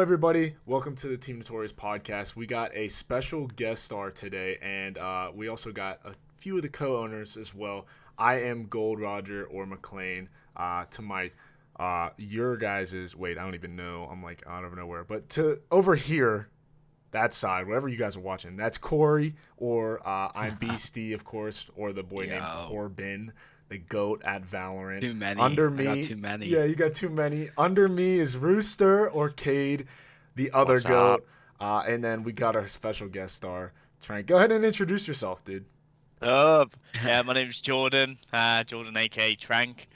everybody. Welcome to the Team Notorious podcast. We got a special guest star today, and we also got a few of the co-owners as well. I am Gold Roger or McLean. To my your guys's wait, I don't even know. I'm like out of nowhere, but to over here, that side, whatever you guys are watching, that's Corey or I'm Beastie, of course, or the boy named Corbin, the GOAT at Valorant. Too many. Under me, I got too many. Yeah, you got too many. Under me is Rooster or Cade, the other What's GOAT. And then we got our special guest star, Trxnq. Go ahead and introduce yourself, dude. Yeah, my name's Jordan. Jordan, aka Trxnq.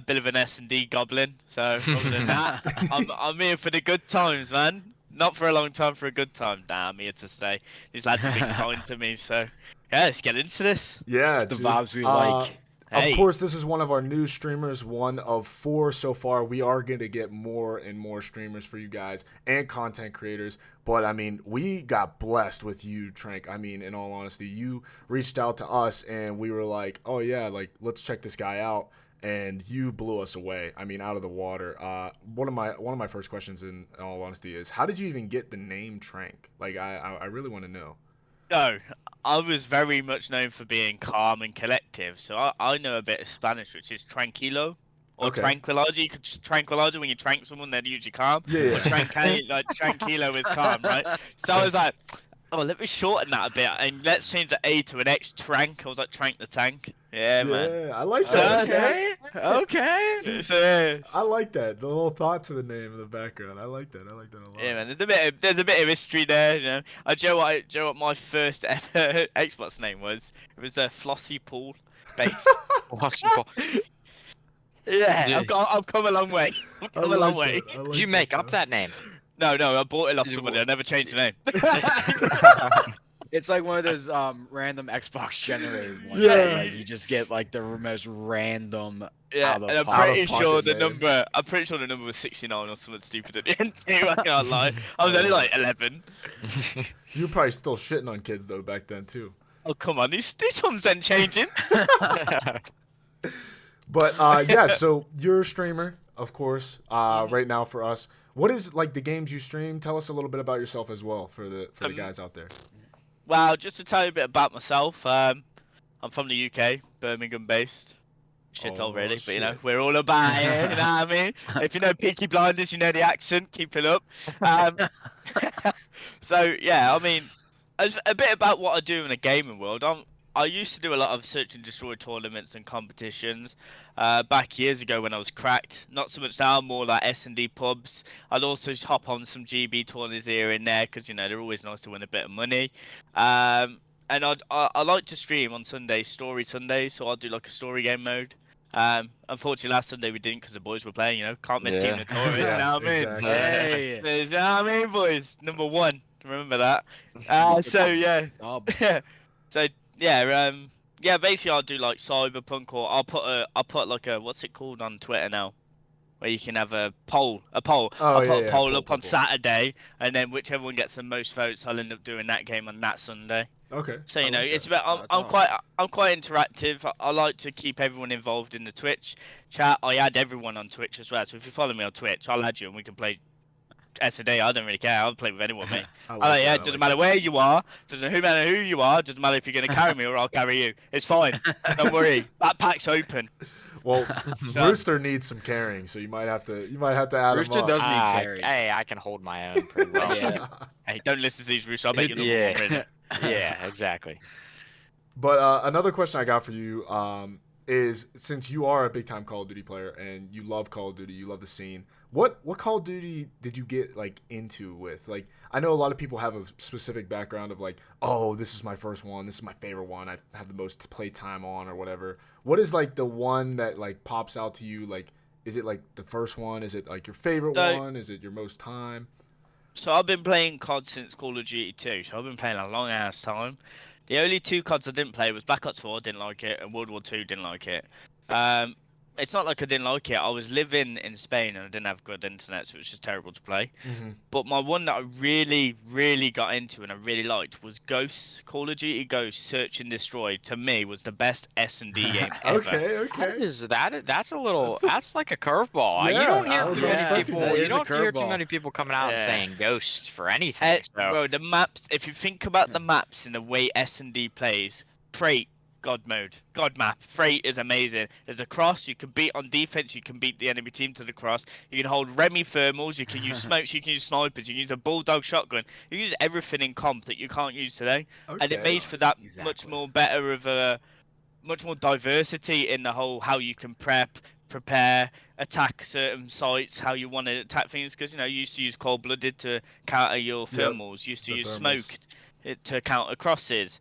Bit of an S&D goblin. So other than that, I'm here for the good times, man. Not for a long time, for a good time. Nah, I'm here to stay. These lads have been kind to me, so yeah, let's get into this. Yeah, the dude. vibes we like. Of course, this is one of our new streamers, one of 4 so far. We are going to get more and more streamers for you guys and content creators. But, I mean, we got blessed with you, Trxnq. I mean, in all honesty, you reached out to us and we were like, oh, yeah, like, let's check this guy out. And you blew us away. I mean, out of the water. One of my first questions, in all honesty, is how did you even get the name Trxnq? Like, I really want to know. So, I was very much known for being calm and collective, so I know a bit of Spanish, which is tranquilo, or tranquilizer. You could just tranquilizer when you trank someone, they're usually calm. Yeah. Or tranquilo is calm, right? So I was like, oh, let me shorten that a bit, and let's change the A to an X, Trxnq. I was like, Trxnq the tank. Yeah, man. Yeah, I like that. Okay. So, I like that. The little thought to the name in the background. I like that. I like that a lot. yeah, man. There's a bit of history there, you know. Do you know what my first ever Xbox name was? It was Flossy Pool Base. Yeah, I've come a long way. I've come a long way. Did Did you make up that name? No, I bought it off somebody. I never changed the name. It's like one of those random Xbox generated ones. Yeah. Like you just get like the most random. Yeah, out of and I'm pocket pretty sure the name. number. I'm pretty sure the number was 69 or something stupid at the end too. I can't lie. I was only like 11. You were probably still shitting on kids though back then too. Oh come on, this one's then changing. But yeah, so you're a streamer, of course. Right now for us, what is like the games you stream? Tell us a little bit about yourself as well for the guys out there. Well, just to tell you a bit about myself, I'm from the UK, Birmingham based. Shit already, but you know, we're all about it, you know what I mean? If you know Peaky Blinders, you know the accent, keep it up. So, yeah, I mean, a bit about what I do in the gaming world. I used to do a lot of search and destroy tournaments and competitions back years ago when I was cracked. Not so much now, more like S&D pubs. I'd also hop on some GB tournaments here and there because, you know, they're always nice to win a bit of money. And I like to stream on Sundays, Story Sundays, so I'll do like a story game mode. Unfortunately, last Sunday we didn't because the boys were playing, you know. Can't miss Team Notorious, you know what I mean? Exactly. Hey. You know what I mean, boys? Number 1. Remember that. So, yeah. So, yeah, basically I'll do like Cyberpunk, or I'll put like a, what's it called on Twitter now? Where you can have a poll. I'll put a poll up on Saturday, and then whichever one gets the most votes, I'll end up doing that game on that Sunday. Okay. So you know, it's about I'm quite interactive. I like to keep everyone involved in the Twitch chat. I add everyone on Twitch as well. So if you follow me on Twitch, I'll add you and we can play S&D. I don't really care. I'll play with anyone, mate. Doesn't matter where you are. Doesn't matter who you are. Doesn't matter if you're gonna carry me or I'll carry you. It's fine. Don't worry. That pack's open. Well, Rooster needs some carrying, so you might have to add Rooster him up. does need carry. Hey, I can hold my own pretty well. Yeah. Hey, don't listen to these, Rooster. I'll bet you're number 1 minute. Yeah, exactly. But another question I got for you is, since you are a big time Call of Duty player and you love Call of Duty, you love the scene, what Call of Duty did you get like into with? Like, I know a lot of people have a specific background of like, oh, this is my first one, this is my favorite one, I have the most play time on or whatever. What is like the one that like pops out to you? Like, is it like the first one? Is it like your favorite one? Is it your most time? So I've been playing COD since Call of Duty 2, so I've been playing a long ass time. The only 2 CODs I didn't play was Black Ops 4, didn't like it, and World War 2, didn't like it. it's not like I didn't like it. I was living in Spain and I didn't have good internet, so it was just terrible to play. But my one that I really, really got into and I really liked was Ghosts. Call of Duty Ghosts Search and Destroy. To me, was the best S&D game ever. Okay. That's a little. That's a- That's like a curveball. You Yeah, don't I hear was too not many expecting people. that. You It is a don't hear too curveball. many people coming out and Yeah. saying ghosts for anything. So Bro, the maps. If you think about the maps and the way S&D plays, Freight, God mode, God map. Freight is amazing. There's a cross. You can beat on defense. You can beat the enemy team to the cross. You can hold Remy thermals. You can use smokes. You can use snipers. You can use a bulldog shotgun. You can use everything in comp that you can't use today. And it Okay. made for that much Exactly. more better of a, much more diversity in the whole how you can prepare, attack certain sites, how you want to attack things. Because you used to use cold-blooded to counter your thermals. Used to the use thermals. smoked to counter crosses.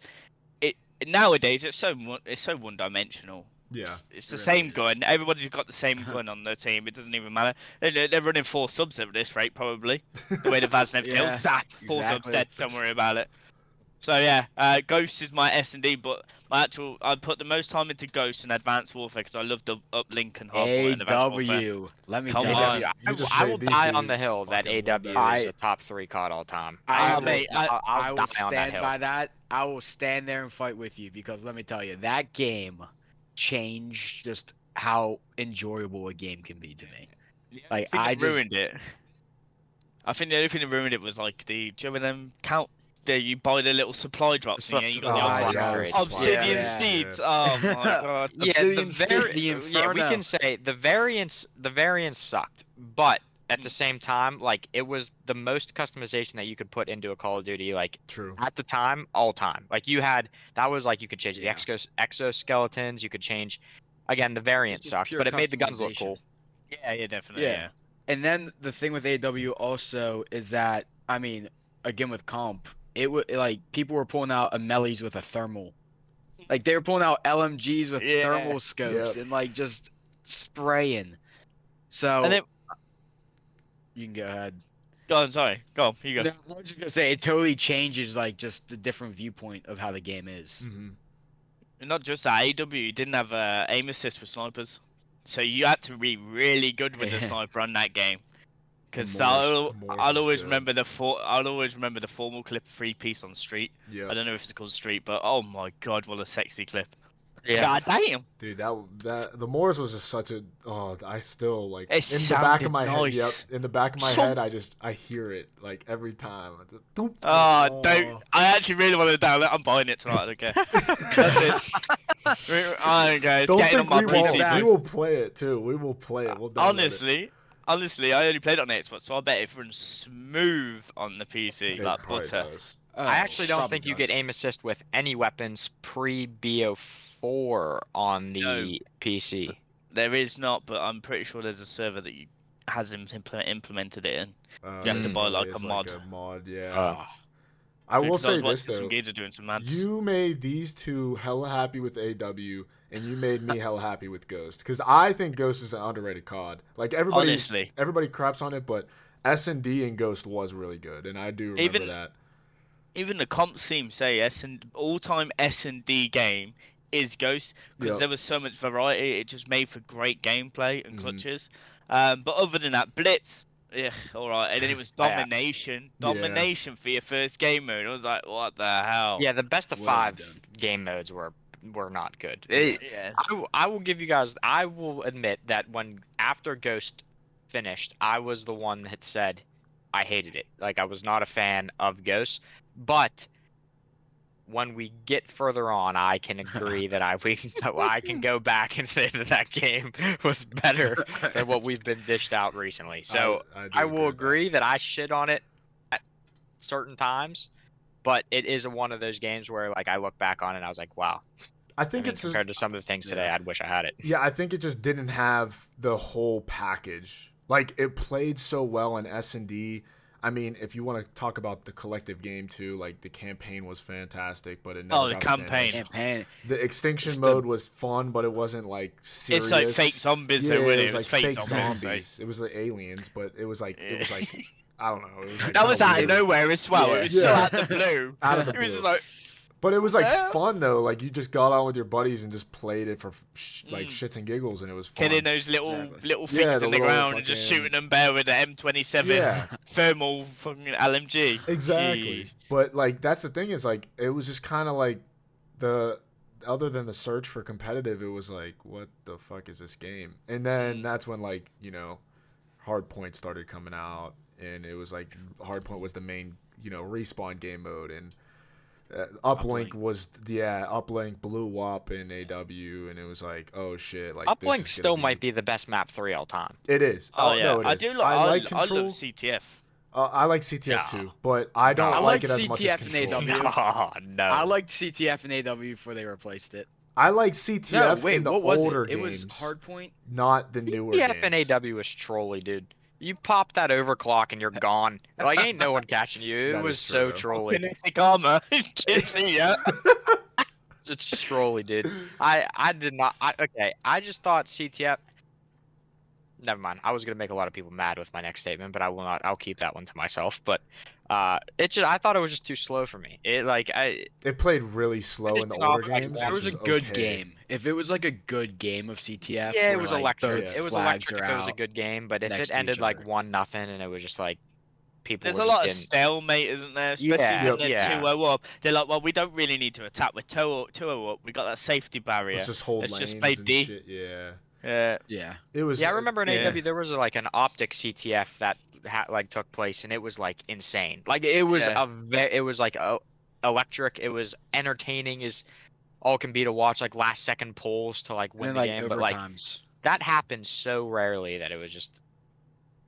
Nowadays it's so one-dimensional. Yeah. It's the It same really is. gun. Everybody's got the same gun on their team. It doesn't even matter. They're running 4 subs at this rate, probably. The way the Vaznev Yeah, kills, zap, 4 subs exactly. dead. Don't worry about it. So yeah, Ghost is my S&D, but I put the most time into Ghost and Advanced Warfare because I love the uplink and hardpoint and Advanced Warfare. AW. Let me Come tell on. you. You just I made will these die on the dudes hill that fucking live AW that. is a top 3 COD all time. I will- mate, I'll I will die on that stand hill. by that. I will stand there and fight with you because let me tell you, that game changed just how enjoyable a game can be to me. Like, I I think that just- ruined it. I think the only thing that ruined it was like do you remember them count? There you buy the little supply drops and you got Oh, the yes. obsidian Yeah. steeds. Oh my god. Yeah, Obsidian State, the yeah, we Inferno. can say the variants sucked, but at the same time, like it was the most customization that you could put into a Call of Duty, like True. at the time, all time. Like you had that was like you could change Yeah. the exoskeletons, you could change again the variant just sucked, pure but it made the guns look customization. cool. Yeah, definitely. Yeah. Yeah. And then the thing with AW also is that, I mean, again with comp, it would like people were pulling out Ameli's with a thermal. Like they were pulling out LMGs with Yeah. thermal scopes Yep. and like just spraying. So And it, you can go ahead. go on, sorry. Go on, you go. No, I was just gonna say it totally changes like just the different viewpoint of how the game is. And not just that, AW didn't have aim assist with snipers. So you had to be really good with the Yeah. sniper on that game. Because Morse I'll was always good. remember I'll always remember the formal clip 3-piece on Street. Yeah. I don't know if it's called Street, but oh my god, what a sexy clip. Yeah. God damn. Dude, that the Morris was just such a I still like It in the back of sounded my nice. head. Yep, in the back of my So- head, I hear it like every time. I just, doop, Oh, don't. I actually really want to download. I'm buying it tonight. I don't care. That's it. I don't care. It's Don't getting on think my we PC. won't. We boys. will play it too. We will play it. We'll download it. Honestly, I only played it on Xbox, so I bet it runs smooth on the PC, It like probably butter. does. I actually don't probably think you does. get aim assist with any weapons pre BO4 on the PC. There is not, but I'm pretty sure there's a server that has implemented it in. You have to buy probably like a is mod. a mod, yeah. Oh. I will Because say was this watching some though. geeks are doing some mads. You made these two hella happy with AW, and you made me hella happy with Ghost. Because I think Ghost is an underrated COD. Like Honestly. everybody craps on it, but S&D and Ghost was really good, and I do remember that. Even the comps team say all-time S&D game is Ghost because Yep. there was so much variety. It just made for great gameplay and Mhm. clutches. But other than that, Blitz, yeah, all right. And then it was Yeah. domination, Yeah. domination for your first game mode. I was like, what the hell? Yeah, the best of Well 5 done. game modes were not good. Yeah. I will give you guys. I will admit that when after Ghost finished, I was the one that said I hated it. Like I was not a fan of Ghost. But when we get further on, I can agree that I can go back and say that game was better than what we've been dished out recently. So do I will with that. agree that I shit on it at certain times, but it is one of those games where like I look back on it and I was like, wow. I think I mean, it's just, compared to some of the things today, Yeah. I'd wish I had it. yeah, I think it just didn't have the whole package. Like it played so well in S&D. I mean, if you want to talk about the collective game too, like the campaign was fantastic, but it never the got campaign. finished. Campaign. The extinction It's the- mode was fun, but it wasn't like serious. It's like fake zombies, Yeah, though, wasn't it it? was It like was fake zombies. zombies. It was like aliens, but it was like I don't know. It was like That was kinda out of weird. nowhere as well. Yeah. It was so Yeah. out of the blue. Out of the It was just blue. like, But it was like Yeah. fun though. Like you just got on with your buddies and just played it for like Mm. shits and giggles, and it was fun. Killing those little Exactly. little things Yeah, the in the little ground and just fucking- shooting them bare with the M27 Yeah. thermal fucking LMG. Exactly. Jeez. But like that's the thing is like it was just kind of like the other than the search for competitive, it was like what the fuck is this game? And then that's when like Hardpoint started coming out, and it was like Hardpoint was the main respawn game mode, and Uplink was Uplink blew up in AW, and it was like oh shit, like this Uplink is still gonna might be the best map 3 all time. It is. Oh, yeah, no, it I is. do. I like I Control. love CTF. I like CTF Yeah. too, but I don't No. I like liked it as much as CTF and Control. AW. No. I liked CTF and AW before they replaced it. I like CTF No, wait, in the what was older it? It games, was Hardpoint. not the newer CTF games. and AW was trolly, dude. You pop that overclock and you're gone. Like ain't no one catching you. It That was is true, so though. trolly. Kinetic armor. Can't see ya. It's trolly, dude. I did not. I just thought CTF. Never mind. I was gonna make a lot of people mad with my next statement, but I will not. I'll keep that one to myself. But I thought it was just too slow for me. It played really slow just in the think off older like games. that. It which was a is good okay. game. If it was like a good game of CTF, Yeah, it where, was like, electric. both It was flags electric are if it was a out. good game, but if next it to ended each like other. 1-0 and it was just like people There's were a just lot of getting. stalemate, isn't there? Especially Yeah, when they're yeah. 2-0 up. They're like, well, we don't really need to attack. We're 2-0 up. We got that safety barrier. Let's just hold Let's lanes just play and D. shit. Yeah, Yeah. it was. Yeah, I remember in yeah. AW there was like an optic CTF that took place, and it was like insane. Like it was Yeah. it was like electric. It was entertaining as all can be to watch. Like last second pulls to like And win then the like game, but like overtimes. that happened so rarely that it was just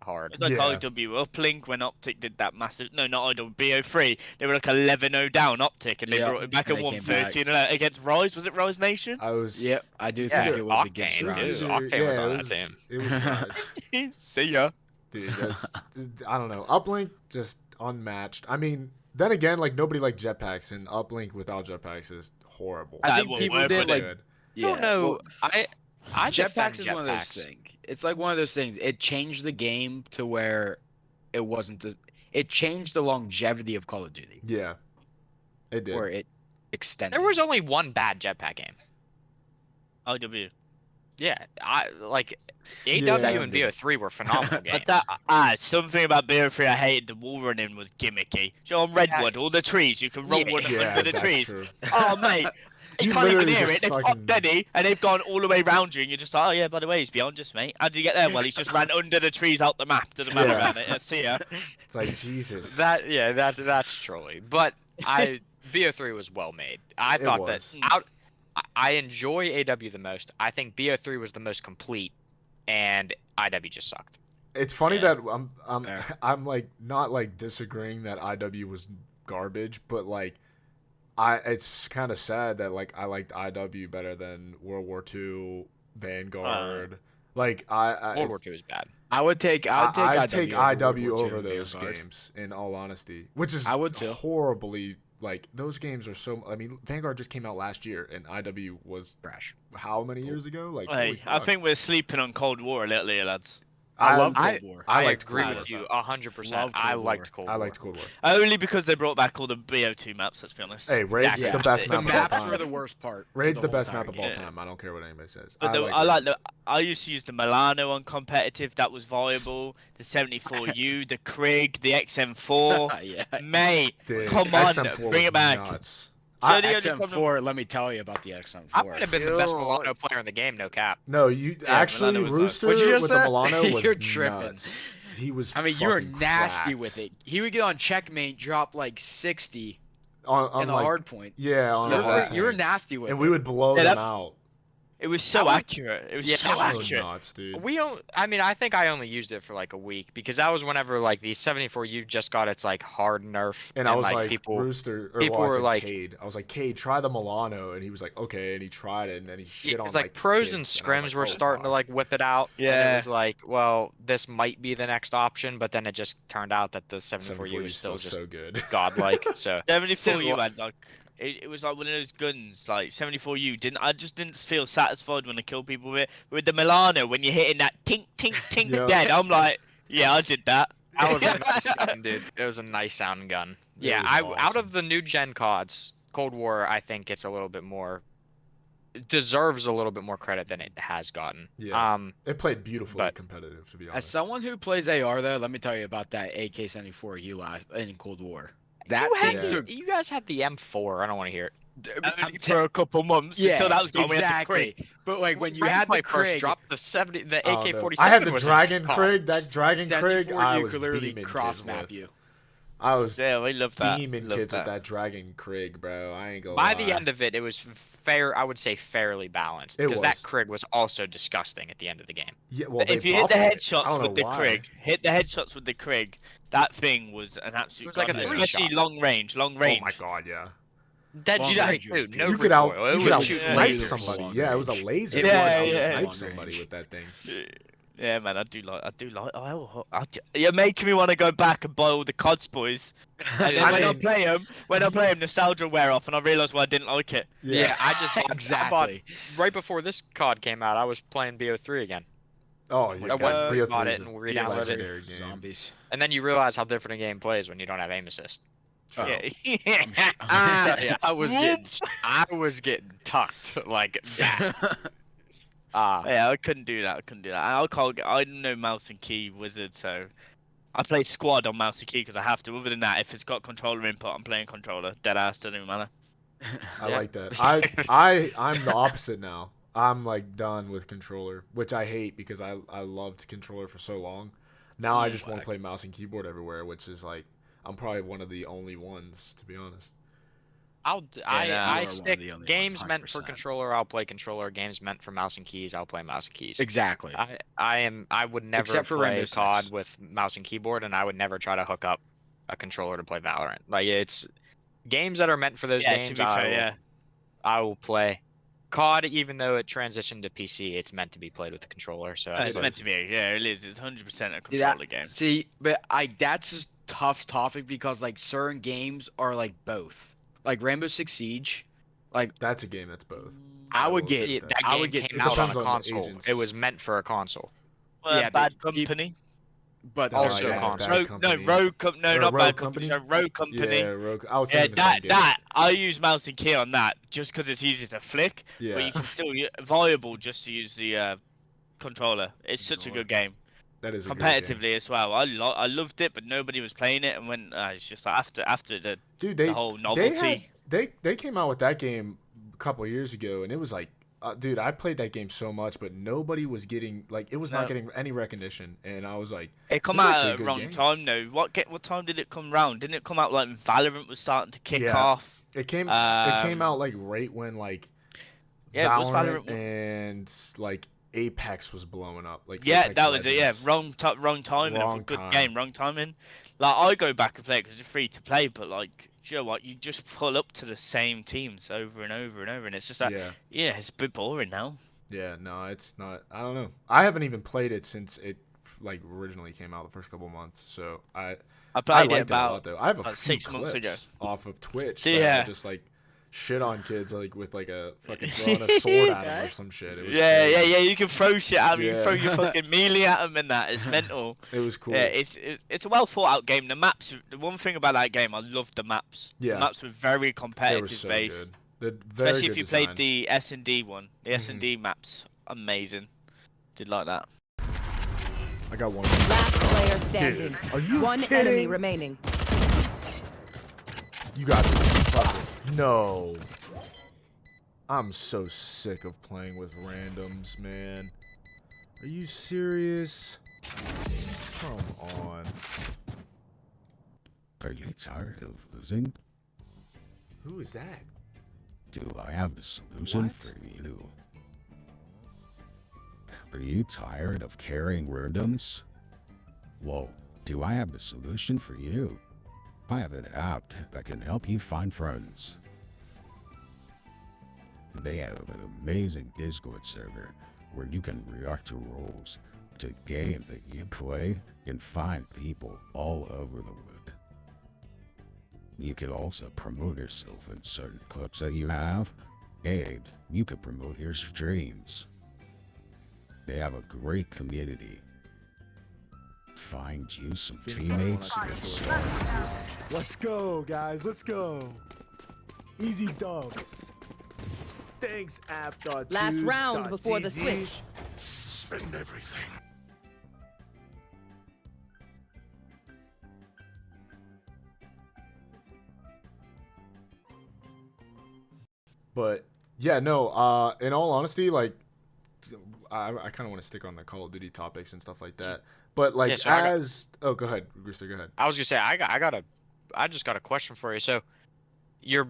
hard. It's like Yeah. IW Uplink when Optic did that massive. No, not IW. BO3. They were like 11-0 down Optic, and they Yeah, brought it back and and they won came back. 13 against Rise. Was it Rise Nation? I was. Yep, I do Yeah, think it was against Octane. It was It Rise. was either- Octane was yeah, on it that was, team. It was Rise. See ya. Dude, that's I don't know. Uplink just unmatched. I mean, then again, like nobody liked jetpacks, and Uplink without jetpacks is horrible. I That think won't people work, did would like. it? good. Yeah, don't know. well, I defend jetpacks is one of those jetpacks. things. It's like one of those things. It changed the game to where it wasn't. It changed the longevity of Call of Duty, Yeah, it did. where it extended. There was only one bad jetpack game. IW. Yeah, I like AW Yeah. and BO3 were phenomenal games. But that something about BO3 I hated. The wall running was gimmicky. So on Redwood, all the trees you can roll Yeah. one Yeah, under the that's trees. true. Oh mate, you You can't even literally hear just it. They've fucking- stopped Denny and they've gone all the way around you, and you're just like, oh yeah, by the way, he's beyond us, mate. How did you get there? Well, he's just ran under the trees out the map. Doesn't matter Yeah. about it. See ya. It's like Jesus. That's trolly. But BO3 was well made. I It thought was. that I enjoy AW the most. I think BO3 was the most complete, and IW just sucked. It's funny Yeah. that I'm Fair. I'm like not like disagreeing that IW was garbage, but like it's kind of sad that like I liked IW better than World War II, Vanguard. Like World War II is bad. I would take. I'd take IW World War over II those Vanguard. games in all honesty, which is I would too. horribly like those games are so. I mean, Vanguard just came out last year, and IW was Trash. how many years ago? Like Hey, holy I fuck. think we're sleeping on Cold War a little here, lads. I love I- Cold War. I liked agree Cold with War. you 100%. Love I Cold liked War. Cold I War. liked Cold War. Only because they brought back all the BO2 maps. Let's be honest. Hey, Raid's Yeah. the best The map of all maps time. were the worst part. to Raid's the whole best map entire of all game. time. I don't care what anybody says. But I used to use the Milano on competitive. That was viable. The 74U, the Krieg, the XM4. yeah. Mate, Dude, come on, XM4 bring was it back. Nuts. So I- the only problem- XM4. Let me tell you about the XM4. I might have been the best Ew. Milano player in the game, no cap. No, you Yeah, actually Milano was nuts. Rooster What'd you just with the say? Milano was You're tripping. nuts. He was. I mean, you were fucking nasty cracked. with it. He would get on checkmate, drop like 60 on in a like, hard point. Yeah, on You a were, hard you were point. nasty with and it. we would blow Yeah, them that- out. It was so accurate. It was Yeah, so So accurate. nuts, dude. I think I only used it for like a week because that was whenever like the 74U just got its like hard nerf, And I was like, people. Rooster, or people well, I were said like- Cade. I was like, Cade, try the Milano, and he was like, okay, and he tried it, and then he shit on It's like like pros and kids, I was scrims like, were oh, starting to fuck. like whip it out. And Yeah. it was like, well, this might be the next option, but then it just turned out that the 74U is still just so good. godlike. So 74U had like it was like one of those guns like 74U. I just didn't feel satisfied when I killed people with it. With the Milano, when you're hitting that tink tink tink Yeah. dead, I'm like, yeah, I did that. that was a nice gun, dude. It was a nice sounding gun. It Yeah, was out awesome. of the new gen CODs, Cold War, I think it's a little bit more deserves a little bit more credit than it has gotten. Yeah. It played beautifully but- competitive, to be As honest. someone who plays AR though, let me tell you about that AK-74 you last in Cold War. That you, had thing Yeah. took- you guys had the M4. I don't want to hear it. Only for a couple months until that was gone. We had the exactly. Krig. But like when you Rank had play the first Krig, dropped the I don't know. AK-47. I had the was Dragon gone. Krig. That Dragon Krig, 74 I you was could literally beaming cross kids map with. you. I was Yeah, we love that. beaming Love kids that. with that Dragon Krig, bro. I ain't gonna By lie. the end of it, it was fair. I would say fairly balanced It because that was. Krig was also disgusting at the end of the game. Yeah, well, they If you hit the buffed it. I headshots don't with know the why. Krig, hit the headshots with the Krig, that thing was an absolute was like a goddamn- three especially shot. long range. Oh my god, yeah. Dead Long straight range was too. No You could recoil. out, It you was could out shooting snipe lasers. somebody. long Yeah, it was a range. laser. It You was could out long snipe range. somebody with that thing. Yeah, man, I do like. You're making me want to go back and buy all the CODs, boys. And then I when I mean- play them, nostalgia wear off, and I realise why I didn't like it. Yeah, I just I bought Exactly. right before this COD came out. I was playing BO3 again. Oh, I yeah. went God. and BO3 bought is it a and re-downloaded it. legendary game. Zombies. And then you realize how different a game plays when you don't have aim assist. True. Yeah. I tell ya, I was getting tucked like that. Yeah, I couldn't do that. I know mouse and key wizard, so I play squad on mouse and key because I have to. Other than that, if it's got controller input, I'm playing controller. Dead ass, doesn't even matter. I Yeah. like that. I'm the opposite now. I'm like done with controller, which I hate because I loved controller for so long. Now I just want to play mouse and keyboard everywhere, which is like I'm probably one of the only ones, to be honest. no, you I are one of stick the only games ones, meant for 100%. controller. I'll play controller. Games meant for mouse and keys. I'll play mouse and keys. Exactly. I would never Except for play Rainbow COD Six. with mouse and keyboard, and I would never try to hook up a controller to play Valorant. Like it's games that are meant for those Yeah, games. to be fair, yeah. I will play. COD, even though it transitioned to PC, it's meant to be played with a controller. So It's meant to be. Yeah, it is. It's 100% a See, controller game. See, but that's a tough topic because like certain games are like both. Like Rainbow Six Siege, like That's a game that's both. I would will get agree It- with that I game would get- came It out on depends a on the console. agents. It was meant for a console. Well, yeah, Bad but you- Company. but Oh, Also yeah, console. Bad No, Company. Rogue Company. No, Or not Rogue Bad Company. Company? Rogue Company. Yeah, Rogue. I was Yeah, thinking the same game. that I use mouse and key on that just because it's easy to flick, Yeah. but you can still viable just to use the controller. It's such a good game, That is a good game. competitively as well. I loved it, but nobody was playing it, and when it's just like after the Dude, the whole novelty. They came out with that game a couple of years ago, and it was like, dude, I played that game so much, but nobody was getting it was not No. getting any recognition, and I was like, It come It's out actually a at the good wrong game. time though. What time did it come round? Didn't it come out like Valorant was starting to kick Yeah. off? it came Um, out like right when like Yeah, it was Valorant Valorant. and like Apex was blowing up. Like Yeah, Apex that was it. Yeah, Legends. wrong timing of a Wrong good time. game, wrong timing. Like I go back and play it because it's free to play, but like, do you know what? You just pull up to the same teams over and over and over, and it's just like, yeah, it's a bit boring now. Yeah, no, it's not. I don't know. I haven't even played it since it like originally came out the first couple months. So I played liked it it a about lot though. I have a about few 6 months clips ago. off of Twitch. That I Yeah. just like shit on kids like with like a fucking throwing a sword at them or some shit. It was Yeah, crazy. you can throw shit at them. You Yeah. throw your fucking melee at them, and that it's mental. It was cool. Yeah, it's a well thought out game. The maps. The one thing about that game, I loved the maps. Yeah. The maps were very They were competitive so based, good. The very especially good if you design. played the S&D one. The Mhm. S&D maps, amazing. Did like that. I got one. Last player standing. Are you One kidding? enemy remaining. You got this. Fuck it. No. I'm so sick of playing with randoms, man. Are you serious? Come on. Are you tired of losing? Who is that? Do I have a solution What? for you? Are you tired of carrying randoms? Well, do I have the solution for you? I have an app that can help you find friends. They have an amazing Discord server where you can react to roles, to games that you play, and find people all over the world. You can also promote yourself in certain clips that you have, and you can promote your streams. They have a great community. Find you some Give me teammates someone I and can start. Let's go, guys. Let's go. Easy dubs. Thanks, app.dude. Last round before the GG. switch. Spend everything. But yeah, no. In all honesty, like, I kind of want to stick on the Call of Duty topics and stuff like that. But like, Yeah, so oh, go ahead, Rooster, go ahead. I was gonna say I just got a question for you. So you're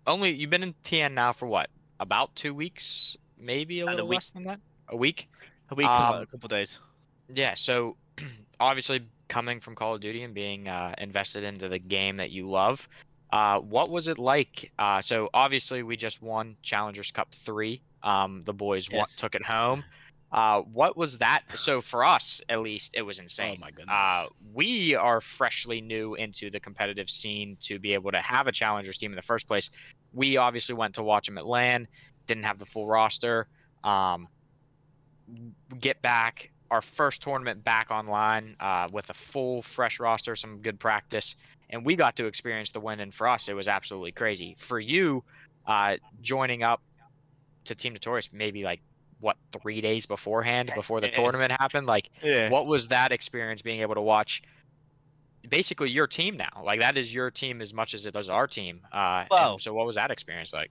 you've been in TN now for what? About 2 weeks, maybe a And a little week. less than that. A week. A week and like Um, a couple days. Yeah. So obviously coming from Call of Duty and being invested into the game that you love, what was it like? So obviously we just won Challengers Cup 3. The boys Yes. took it home. What was that? So for us, at least, it was insane. my goodness. We are freshly new into the competitive scene to be able to have a Challengers team in the first place. We obviously went to watch them at LAN, didn't have the full roster. Get back our first tournament back online with a full fresh roster, some good practice, and we got to experience the win. And for us, it was absolutely crazy. For you, joining up to Team Notorious maybe like what 3 days beforehand before the Yeah. tournament happened, like Yeah. what was that experience being able to watch basically your team now? Like that is your team as much as it is our team. Well- And so what was that experience like?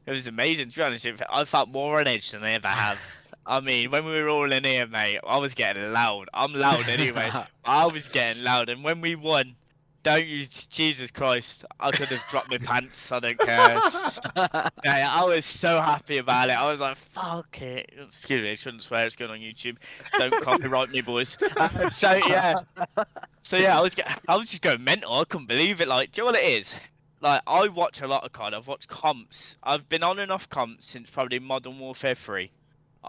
It was amazing, to be honest. I felt more on edge than I ever have. I mean, when we were all in here, mate, I was getting loud. I'm loud anyway. I was getting loud. And when we won, don't you, Jesus Christ, I could have dropped my pants. I don't care. Yeah, I was so happy about it. I was like, fuck it. Excuse me, I shouldn't swear. It's going on YouTube. Don't copyright me, boys. So, yeah. I was just going mental. I couldn't believe it. Like, do you know what it is? Like, I watch a lot of COD. I've watched comps. I've been on and off comps since probably Modern Warfare 3.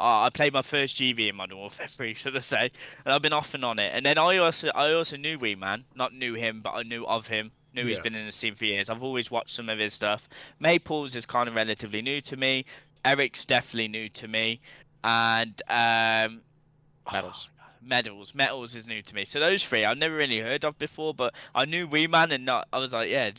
I played my first GV in Modern Warfare 3, should I say? And I've been off and on it. And then I also knew Wee Man, not knew him, but I knew of him. Knew he's Yeah. been in the scene for years. I've always watched some of his stuff. Maples is kind of relatively new to me. Eric's definitely new to me, and Medals. Metals is new to me. So those three I've never really heard of before, but I knew Wee Man, and not. I was like, yeah,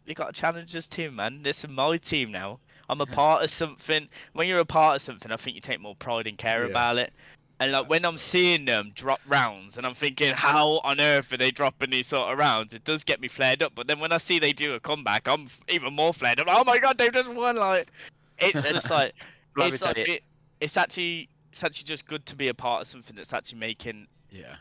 he got a challengers team, man. This is my team now. I'm a part of something. When you're a part of something, I think you take more pride and care Yeah. about it. And like when I'm seeing them drop rounds, and I'm thinking, how on earth are they dropping these sort of rounds? It does get me flared up. But then when I see they do a comeback, I'm even more flared up. Oh my god, they've just won! Like, it's just like, Let me it's tell like you. it's actually just good to be a part of something that's actually making Yeah.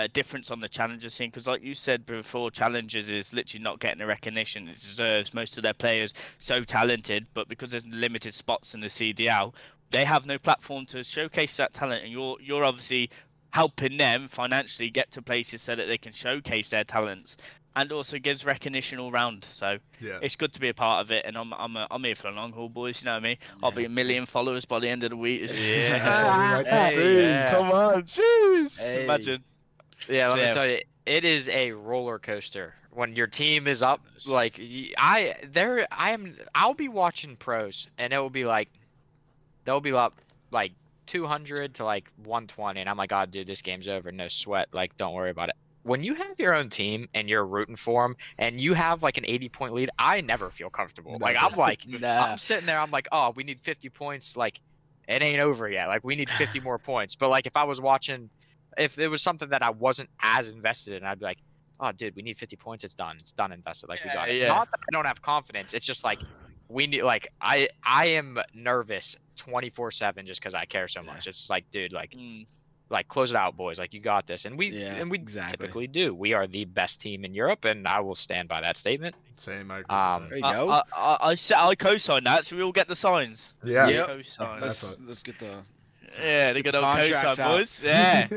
a difference on the challenger scene, because like you said before, challengers is literally not getting the recognition it deserves. Most of their players so talented, but because there's limited spots in the CDL, they have no platform to showcase that talent, and you're obviously helping them financially get to places so that they can showcase their talents, and also gives recognition all round. So Yeah. it's good to be a part of it, and I'm here for the long haul, boys. You know what I mean? I'll be 1 million followers by the end of the week. That's what we like to Hey, see. yeah. Come on, jeez. Hey. Imagine. Yeah, let me Yeah. tell you, it is a roller coaster when your team is up. Like I'll be watching pros, and it will be like they'll be up like 200 to like 120, and I'm like, God, dude, this game's over, no sweat. Like, don't worry about it. When you have your own team and you're rooting for them, and you have like an 80-point lead, I never feel comfortable. Like, Never. I'm like, Nah. I'm sitting there, I'm like, oh, we need 50 points. Like, it ain't over yet. Like, we need 50 more points. But like, if I was watching, if it was something that I wasn't as invested in, I'd be like, oh, dude, we need 50 points. It's done. It's done and dusted. Like, we got it. Yeah. Not that I don't have confidence. It's just like we need. Like, I am nervous 24/7 just because I care so much. It's like, dude, like close it out, boys. Like, you got this. And we exactly. typically do. We are the best team in Europe, and I will stand by that statement. Same. I agree Um, with There that. you go. I co-sign that, so we all get the signs. Yeah. Yep. Co-sign. That's Let's get the Yeah, they get got the old contracts co-sign, out. boys. Yeah,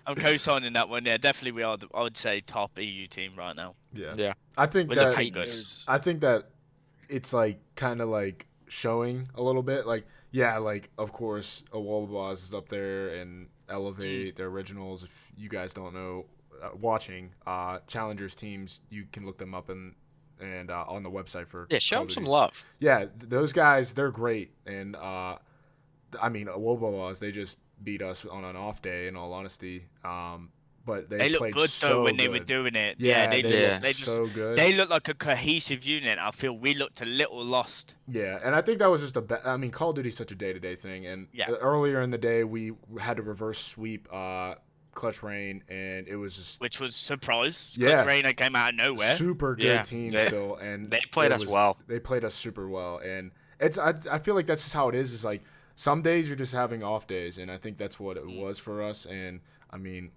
I'm co-signing that one. Yeah, definitely we are. I would say top EU team right now. Yeah. Yeah. I think With the that Titans. I think that it's like kind of like showing a little bit. Like, yeah, like of course Awolabaz is up there and Elevate, the originals. If you guys don't know, watching challengers teams, you can look them up and on the website for Yeah, show Call them of some Duty. love. Yeah, those guys, they're great. And I mean, Awolabaz, they just beat us on an off day. In all honesty, but they They look played good so though when they were good. doing it. Yeah, They they just looked they just so good. they look like a cohesive unit. I feel we looked a little lost. Yeah, and I think that was just I mean, Call of Duty's such a day-to-day thing, and Yeah. earlier in the day we had to reverse sweep Clutch Rain, and it was just Which was surprise. Yeah. Clutch Rain came out of nowhere. super good Yeah, team they- still, and they played it us was- well. They played us super well, and I feel like that's just how it is. Is like some days you're just having off days, and I think that's what it was for us. And I mean,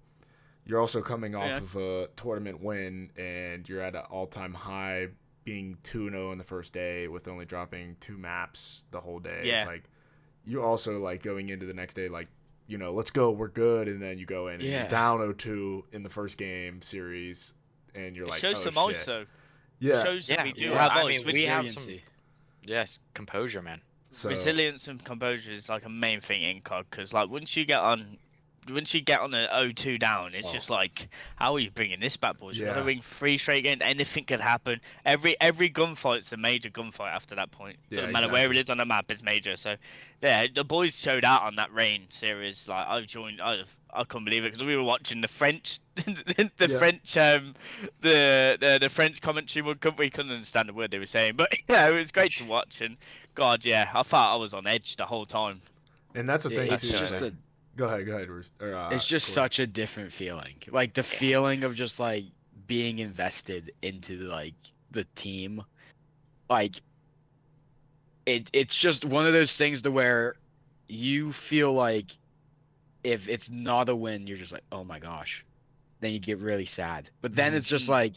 you're also coming off Yeah. of a tournament win, and you're at an all-time high, being 2-0 in the first day with only dropping 2 maps the whole day. Yeah. It's like you're also like going into the next day like, let's go, we're good, and then you go in and Yeah. you're down 0-2 in the first game series, and you're It like, shows oh, some shit. ice though. Yeah. Shows that we do yeah, have I ice. mean, Which we have some Resiliency. yes, composure, man. So resilience and composure is like a main thing in COD because like once you get on a 0-2 down, it's Oh. just like, how are you bringing this back, boys? You gotta Yeah. win 3 straight games. Anything could happen. Every gunfight's a major gunfight after that point. Yeah, Doesn't matter where it exactly. is on the map, it's major. So yeah, the boys showed out on that Rain series. Like I joined, I couldn't believe it because we were watching the French, the Yeah. French, the French commentary. We couldn't understand the word they were saying, but yeah, it was great to watch. And God, yeah, I thought I was on edge the whole time. and that's the thing It's too. just like- Go ahead, Roos. it's just Corey. such a different feeling. Like the feeling of just like being invested into like the team. Like it's just one of those things to where you feel like if it's not a win, you're just like, oh my gosh. Then you get really sad. But then it's just like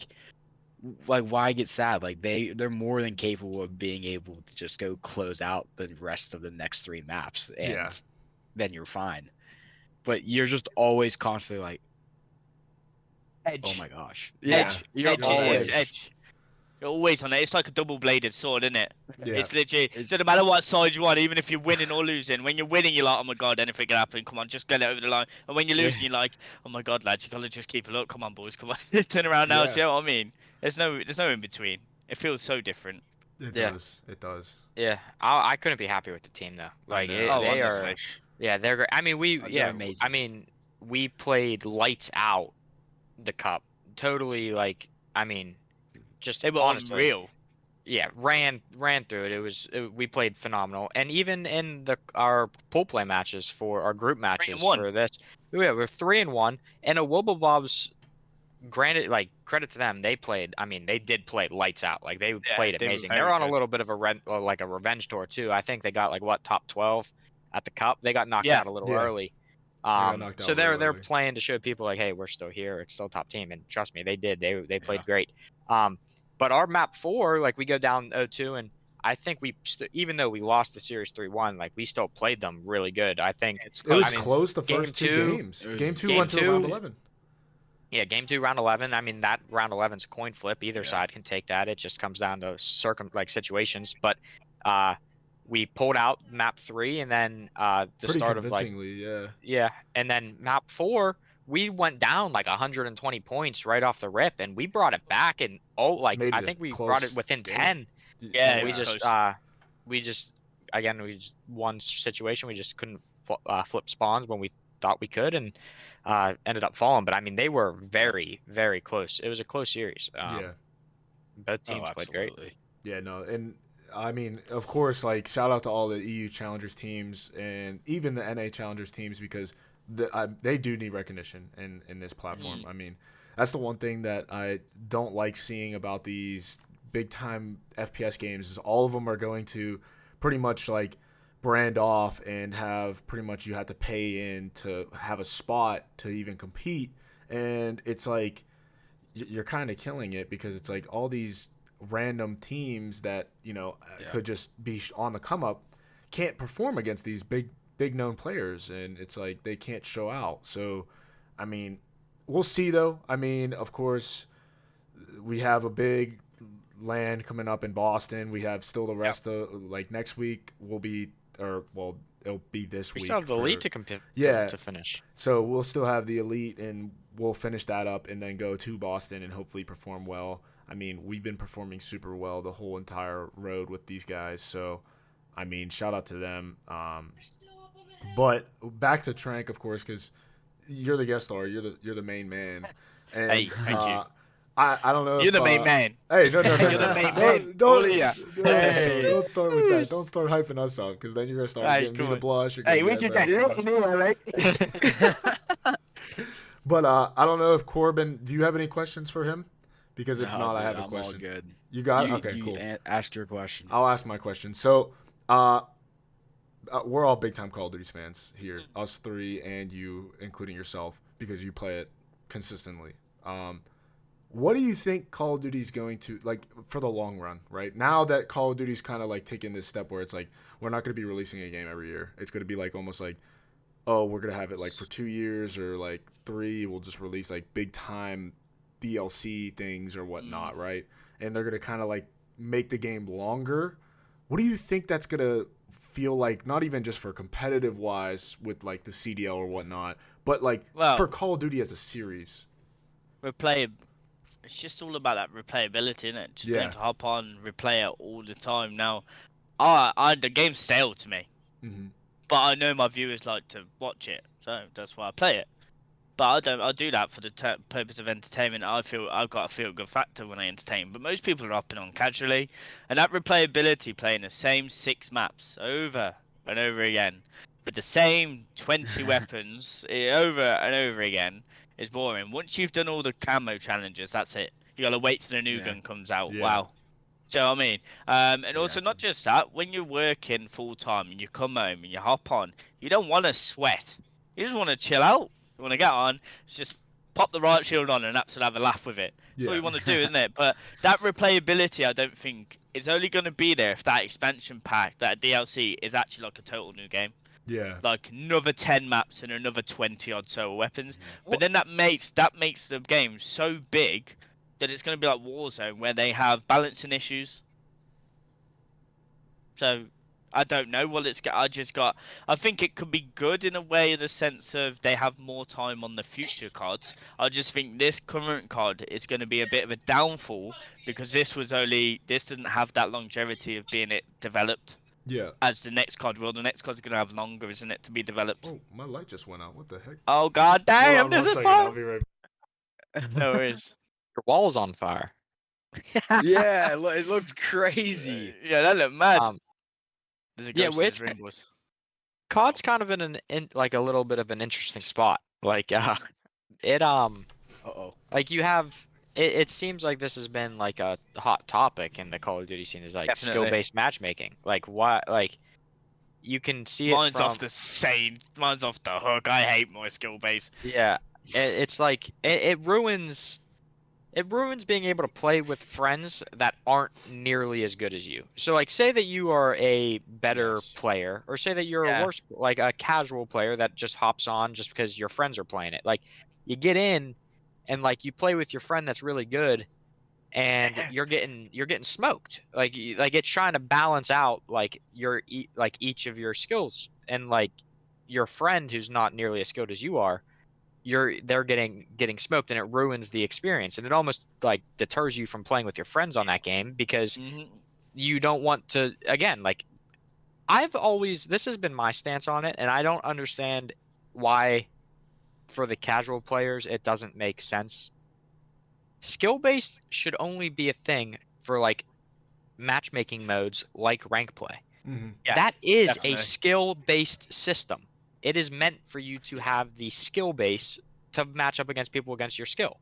why get sad? Like they're more than capable of being able to just go close out the rest of the next 3 maps, and Yeah. then you're fine. But you're just always constantly like, Edge. oh my gosh. Edge. You're Edge. always Edge. You're always on it. It's like a double-bladed sword, isn't it? Yeah. It's literally. It doesn't matter what side you're on, even if you're winning or losing. When you're winning, you're like, oh my god, anything can happen. Come on, just get it over the line. And when you're losing, you're like, oh my god, lads, you gotta just keep it up. Come on, boys, come on, turn around now. Yeah. See what I mean? There's no in between. It feels so different. It Yeah. does. It does. Yeah, I couldn't be happy with the team though. Like know. they honestly. are. Yeah, they're great. I mean, They're amazing. I mean, we played lights out the cup. Totally, like, I mean, just They were honestly, unreal. yeah, ran through it. We played phenomenal, and even in our pool play matches for our group matches 3-1. for this, yeah, we're 3-1, and a Wobblebobs. Granted, like credit to them, they played. I mean, they did play lights out. Like they played they were amazing. very They're on a good. little bit of a revenge tour too. I think they got like what top 12 at the cup. They got knocked Yeah. out a little Yeah. early. got knocked out So a they're little early. playing to show people like, hey, we're still here. It's still top team, and trust me, they did. They played Yeah. great. But our map 4, like we go down 0-2, and I think even though we lost the series 3-1, like we still played them really good. I think It's It was I mean, close the game first 2 two- games. it Game was- 2 game went to two- round 11. yeah, game 2, round 11. I mean, that round 11's a coin flip. Either Yeah. side can take that. It just comes down to situations. But we pulled out map 3, and then the Pretty start of like convincingly, yeah, and then map 4, we went down like 120 points right off the rip, and we brought it back, and Made I it a think we close brought it within game. 10. Yeah, it we was just close. we just one situation we just couldn't flip spawns when we thought we could, and ended up falling. But I mean, they were very, very close. It was a close series. yeah. Both teams played great. Yeah, no, and I mean, of course, like shout out to all the EU Challengers teams and even the NA Challengers teams because they do need recognition in this platform. I mean, that's the one thing that I don't like seeing about these big time FPS games is all of them are going to pretty much like brand off and have pretty much you have to pay in to have a spot to even compete, and it's like you're kind of killing it because it's like all these random teams that could just be on the come up can't perform against these big known players, and it's like they can't show out. So I mean, we'll see though. I mean, of course we have a big land coming up in Boston. We have still the rest of like next week will be it'll be this We week still have the for- lead to compete. Yeah. To finish. So we'll still have the elite, and we'll finish that up, and then go to Boston and hopefully perform well. I mean, we've been performing super well the whole entire road with these guys. So, I mean, shout out to them. But back to Trxnq, of course, because you're the guest star. You're the main man. And Hey, thank you. I don't know You're if the main man. Hey, no, no, no, You're no, the no. main Don't, man. don't, All of ya. no, no, no, Hey. don't start with that. Don't start hyping us up, because then you're gonna start Hey, getting me come to on. blush. You're Hey, gonna we get just got everybody else to lit in here, right? But I don't know if Corbin. Do you have any questions for him? Because if No, not, I dude, have a I'm all question. good. You got You, okay, you cool. ask your question. I'll ask my question. So, we're all big time Call of Duty fans here, us three and you, including yourself, because you play it consistently. What do you think Call of Duty is going to like for the long run? Right now that Call of Duty's kind of like taking this step where it's like we're not going to be releasing a game every year. It's going to be like almost like, oh, we're going to have it like for 2 years or like 3. We'll just release like big time DLC things or whatnot, right? And they're going to kind of like make the game longer. What do you think that's going to feel like, not even just for competitive wise with like the CDL or whatnot, but like Well- for Call of Duty as a series? Replay. It's just all about that replayability, isn't it? Just being Yeah. able to hop on, replay it all the time. Now, the game's stale to me, Mm-hmm. but I know my viewers like to watch it, so that's why I play it. But I don't. I do that for the purpose of entertainment. I feel I've got a feel good factor when I entertain. But most people are hopping on casually, and that replayability, playing the same 6 maps over and over again with the same 20 weapons over and over again is boring. Once you've done all the camo challenges, that's it. You gotta wait till the new gun comes out. Yeah. Wow. Do you know what I mean? And also not just that. When you're working full time and you come home and you hop on, you don't want to sweat. You just want to chill out. You want to get on, just pop the right shield on and absolutely have a laugh with it. That's all Yeah. you want to do, isn't it? But that replayability, I don't think is only going to be there if that expansion pack, that DLC, is actually like a total new game. Yeah. Like another 10 maps and another 20 odd so weapons. But then that makes the game so big that it's going to be like Warzone, where they have balancing issues. So I don't know what it's got. I think it could be good in a way, in the sense of they have more time on the future cards. I just think this current card is going to be a bit of a downfall because this doesn't have that longevity of being it developed Yeah. as the next card will. The next card's going to have longer, isn't it, to be developed? Oh, my light just went out. What the heck? Oh god damn! Hold on This one is second. I'll fun. be right back. No worries. Your wall's on fire. Yeah, it looked crazy. Yeah, that looked mad. Um, There's a yeah, ghost in which this room, boys. COD's kind of in like a little bit of an interesting spot. Like it Uh-oh. like you have it seems like this has been like a hot topic in the Call of Duty scene, is like Definitely. skill-based matchmatching. Like what, like you can see it Mine's from off Mine's off the hook. I hate my skill base. yeah, it's like it ruins being able to play with friends that aren't nearly as good as you. So like say that you are a better Yes. player, or say that you're a Yeah. worse, like a casual player that just hops on just because your friends are playing it. Like you get in and like you play with your friend that's really good and you're getting smoked. Like like it's trying to balance out like like each of your skills, and like your friend who's not nearly as skilled as you are, they're getting smoked, and it ruins the experience, and it almost like deters you from playing with your friends on that game because you don't want to, again, like this has been my stance on it, and I don't understand why for the casual players it doesn't make sense. Skill based should only be a thing for like matchmaking modes like rank play. Mm-hmm. Yeah, That is definitely. a skill based system. It is meant for you to have the skill base to match up against people against your skill.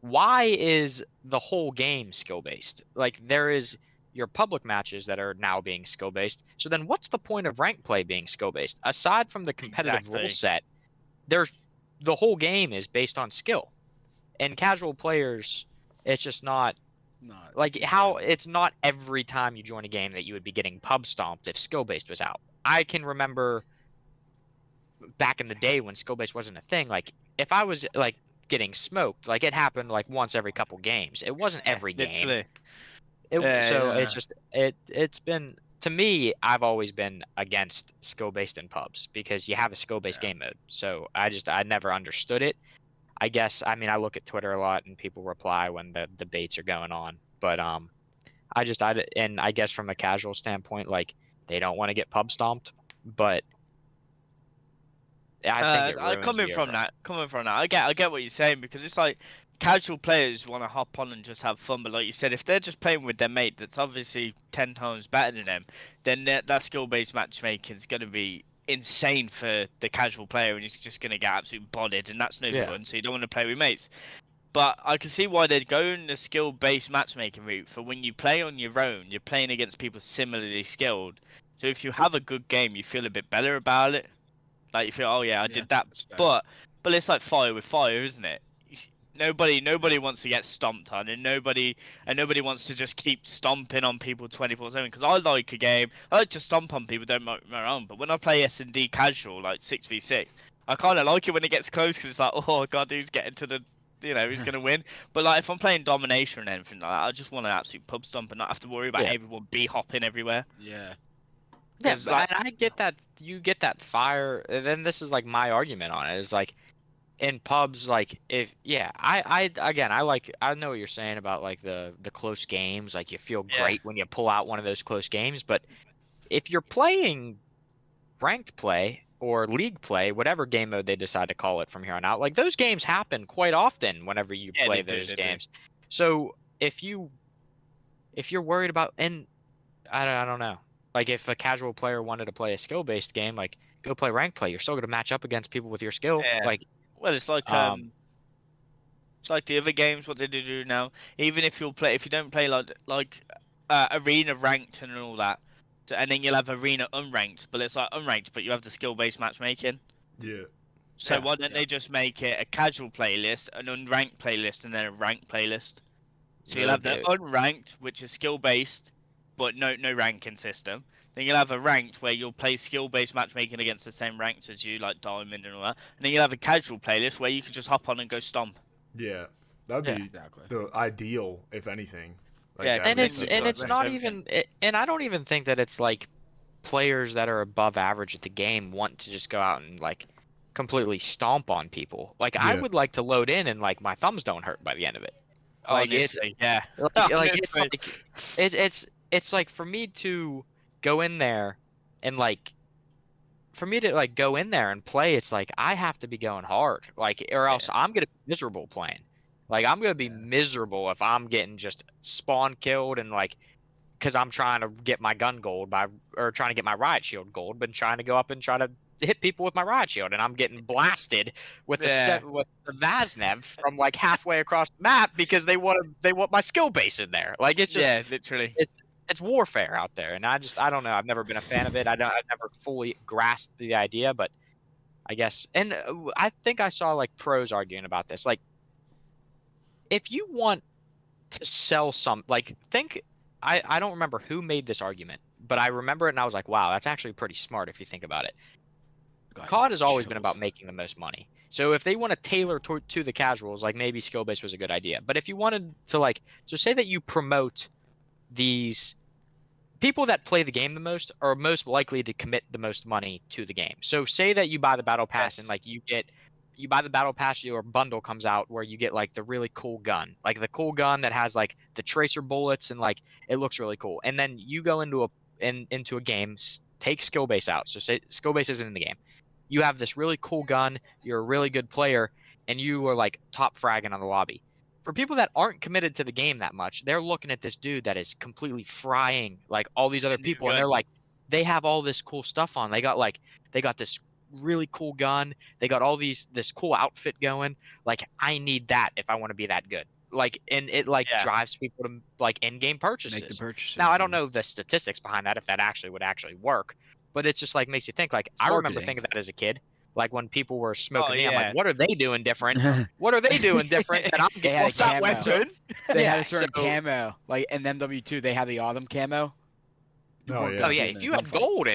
Why is the whole game skill based? Like there is your public matches that are now being skill based. So then what's the point of rank play being skill based? Aside from the competitive rule Exactly. set, there's the whole game is based on skill. And casual players, it's just not Not like how it's not every time you join a game that you would be getting pub stomped if skill based was out. I can remember back in the day when skill based wasn't a thing, like if I was like getting smoked, like it happened like once every couple games. It wasn't every game. Literally. So Yeah. it's just it's been, to me, I've always been against skill based in pubs because you have a skill based game mode. So I never understood it. I guess, I mean, I look at Twitter a lot and people reply when the debates are going on, but and I guess from a casual standpoint, like they don't want to get pub stomped, but I think it ruins coming the from overall. that, I get what you're saying, because it's like casual players want to hop on and just have fun, but like you said, if they're just playing with their mate that's obviously 10 times better than them, then that skill-based matchmaking is going to be insane for the casual player, and he's just going to get absolutely bodied, and that's no Yeah. fun. So you don't want to play with mates. But I can see why they'd go in the skill-based matchmaking route. For when you play on your own, you're playing against people similarly skilled. So if you have a good game, you feel a bit better about it. Like you feel, oh yeah, I did that. that's fair. But it's like fire with fire, isn't it? Nobody wants to get stomped on, and nobody wants to just keep stomping on people 24/7. Because I like a game, I like to stomp on people, don't get me wrong. But when I play S&D casual, like 6v6, I kind of like it when it gets close, because it's like, oh god, who's getting to the, who's gonna win. But like if I'm playing domination and anything like that, I just want an absolute pub stomp and not have to worry about Yeah. everyone b hopping everywhere. Yeah. Yeah, 'Cause, like- and I get that you get that fire. And then this is like my argument on it is like in pubs, like if I know what you're saying about like the close games. Like you feel Yeah. great when you pull out one of those close games, but if you're playing ranked play or league play, whatever game mode they decide to call it from here on out, like those games happen quite often whenever you Yeah, play they do, those they do. games. So if you're worried about, and I don't know, like if a casual player wanted to play a skill-based game, like go play ranked play, you're still going to match up against people with your skill. Yeah. Like Well, it's like it's like the other games, what they do now. Even if you don't play like arena ranked and all that, so, and then you'll have arena unranked, but it's like unranked, but you have the skill-based matchmaking. Yeah. So Yeah, why don't they just make it a casual playlist, an unranked playlist, and then a ranked playlist? So you'll have the unranked, which is skill-based, but no ranking system. Then you'll have a ranked where you'll play skill-based matchmaking against the same ranks as you, like Diamond and all that. And then you'll have a casual playlist where you can just hop on and go stomp. Yeah. That'd Yeah. be Exactly. the ideal, if anything. Like, Yeah, that and makes it's sense, and but- it's That's not everything. even and I don't even think that it's like players that are above average at the game want to just go out and like completely stomp on people. Like I Yeah. would like to load in and like my thumbs don't hurt by the end of it. Like it's Honestly, yeah. like it's Honestly. like it's like for me to go in there and like for me to like go in there and play, it's like I have to be going hard, like or else I'm gonna be miserable playing. Like I'm gonna be miserable if I'm getting just spawn killed and like because I'm trying to get my gun gold or trying to get my riot shield gold, but trying to go up and try to hit people with my riot shield, and I'm getting blasted with Yeah. with the Vaznev from like halfway across the map because they want my skill base in there. Like it's just Yeah, literally. it's warfare out there, and I don't know. I've never been a fan of it. I've never fully grasped the idea, but I guess, and I think I saw like pros arguing about this. Like, if you want to sell I don't remember who made this argument, but I remember it and I was like, wow, that's actually pretty smart if you think about it. COD has always been about making the most money. So if they want to tailor to the casuals, like maybe skill based was a good idea. But if you wanted to like, so say that you promote these people that play the game the most are most likely to commit the most money to the game. So say that you buy the battle pass and Yes. like you buy the battle pass, your bundle comes out where you get like the really cool gun, like the cool gun that has like the tracer bullets and like it looks really cool. And then you go into a game, take skill base out. So say skill base isn't in the game. You have this really cool gun, you're a really good player, and you are like top fragging on the lobby. For people that aren't committed to the game that much, they're looking at this dude that is completely frying like all these other new people, and gun. they're like, they have all this cool stuff on. They got this really cool gun. They got all this cool outfit going. Like, I need that if I want to be that good. Like, and it like Yeah. drives people to like in-game purchases. Make the purchases. Now I don't know the statistics behind that if that actually would actually work, but it just like makes you think. Like I remember marketing. thinking that as a kid. Like when people were smoking Oh, me, I'm yeah. like, what are they doing different? What are they doing different that I'm They getting? had What's that camo. weapon? They Yeah, had a certain so- camo. Like in MW2, they had the autumn camo. You Oh, weren't yeah. gonna Oh be yeah, in if a you had gunfight. gold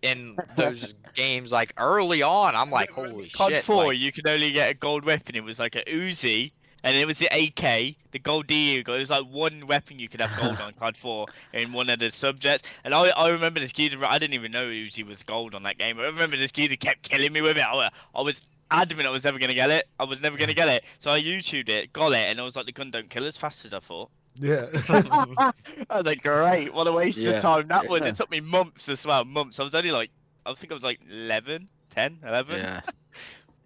in those games like early on, I'm like, holy COD shit! 4, Like, you could only get a gold weapon. It was like a Uzi, and it was the AK, the gold DU. It was like one weapon you could have gold on COD 4 in one of the subjects. And I remember this geezer. I didn't even know Uzi was gold on that game. I remember this geezer kept killing me with it. I was adamant I was never gonna get it. I was never gonna get it. So I YouTubed it, got it, and I was like, the gun don't kill as fast as I thought. Yeah. I was like, great, what a waste Yeah. of time that was. Yeah. It took me months as well, months. I think I was like 11, 10, 11. Yeah.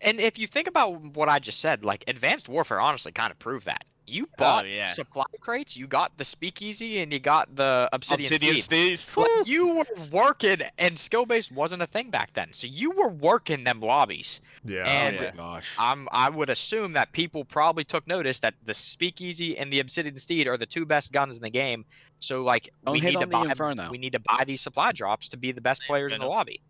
And if you think about what I just said, like Advanced Warfare honestly kind of proved that. You bought yeah. supply crates, you got the Speakeasy, and you got the Obsidian Obsidian Steed. Steeds. Like, you were working, and skill based wasn't a thing back then. So you were working them lobbies. Yeah. And yeah. Gosh. I would assume that people probably took notice that the Speakeasy and the Obsidian Steed are the two best guns in the game. So like Don't we hit need to on the buy Inferno. we need to buy these supply drops to be the best players in the lobby.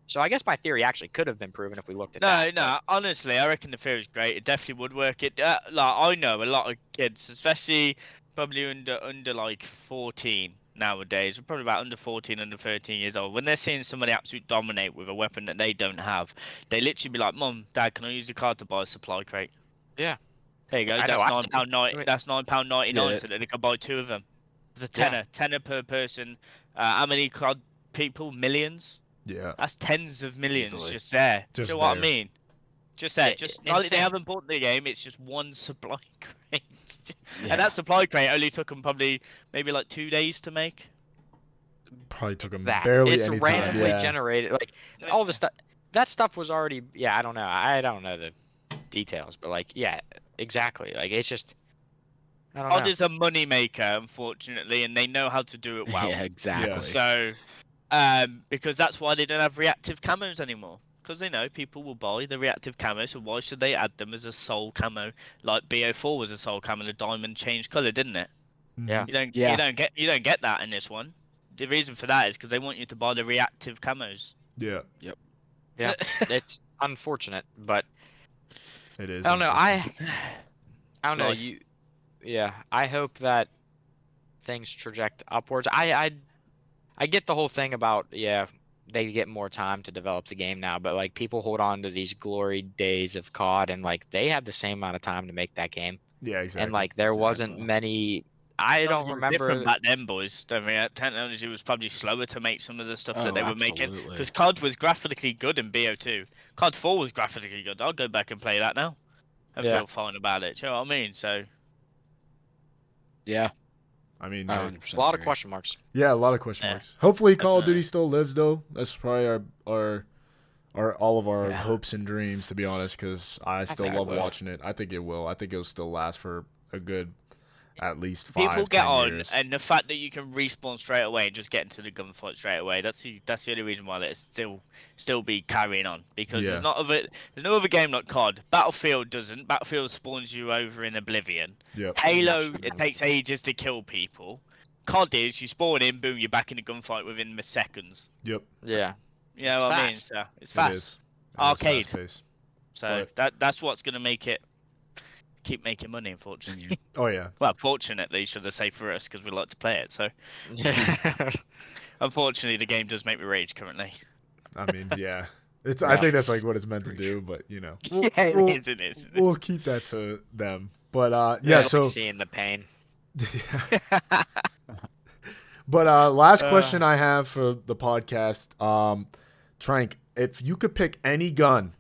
So I guess my theory actually could have been proven if we looked at that. No, honestly, I reckon the theory is great. It definitely would work. It like I know a lot of kids, especially probably under like 14 nowadays, probably about under 14, under 13 years old. When they're seeing somebody absolutely dominate with a weapon that they don't have, they literally be like, "Mom, Dad, can I use the card to buy a supply crate?" Yeah. There you go. I know, That's I £9.90. I mean- That's £9.99, Yeah. so that they can buy 2 of them. It's a Yeah. tenner per person. How many card people? Millions. Yeah. That's tens of millions Easily. just there. Just Do you know what I there. mean? Just there. Yeah, Just not that they insane. haven't bought the game. It's just one supply crate, Yeah. and that supply crate only took them probably maybe like 2 days to make. Probably took him That barely it's any time. randomly Yeah. generated. Like all the stuff. That stuff was already. Yeah, I don't know. I don't know the details, but like, yeah, exactly. Like it's just. I don't COD know. is a money maker, unfortunately, and they know how to do it well. Yeah, exactly. So, because that's why they don't have reactive camos anymore. Because they know people will buy the reactive camo, so why should they add them as a sole camo? Like BO4 was a sole camo, the diamond changed color, didn't it? Yeah. You don't get that in this one. The reason for that is because they want you to buy the reactive camos. Yeah. Yeah, it's unfortunate, but It is. I don't know. unfortunate. I don't know. Like- Yeah. I hope that things traject upwards. I get the whole thing about they get more time to develop the game now, but like people hold on to these glory days of COD, and like they had the same amount of time to make that game, Yeah. Exactly. and like there wasn't Exactly. many. I don't Technology was different remember. back then, boys. Don't we? Technology was probably slower to make some of the stuff that Oh, they were making. absolutely. Because COD was graphically good in BO2. COD 4 was graphically good. I'll go back and play that now. And Yeah. feel fine about it. Do you know what I mean? So Yeah. I mean, I yeah. 100% A lot of agree. question marks. Yeah, a lot of question Yeah, marks. Hopefully, Call of definitely. Duty still lives though. That's probably our all of our Yeah. hopes and dreams, to be honest. Because I still think it love will. watching it. I think it will. I think it'll still last for a good, at least people 5, get 10 on, years. and the fact that you can respawn straight away and just get into the gunfight straight away. That's the only reason why it's still be carrying on, because Yeah. there's no other game like COD. Battlefield doesn't. Battlefield spawns you over in Oblivion. Yep. Halo, it takes ages to kill people. COD is you spawn in, boom, you're back in a gunfight within seconds. Yep. Yeah. You know It's what I mean? fast. So it's It fast. is. It is Arcade. fast-paced. So that's what's gonna make it keep making money, unfortunately. Oh yeah. Well, fortunately, should I say, for us, because we like to play it. So unfortunately, the game does make me rage currently. I mean, yeah. It's. I think that's like what it's meant to do, but you know, Yeah, it we'll, is, it is. we'll keep that to them. But yeah. I So. like seeing the pain. But last question I have for the podcast, Trxnq, if you could pick any gun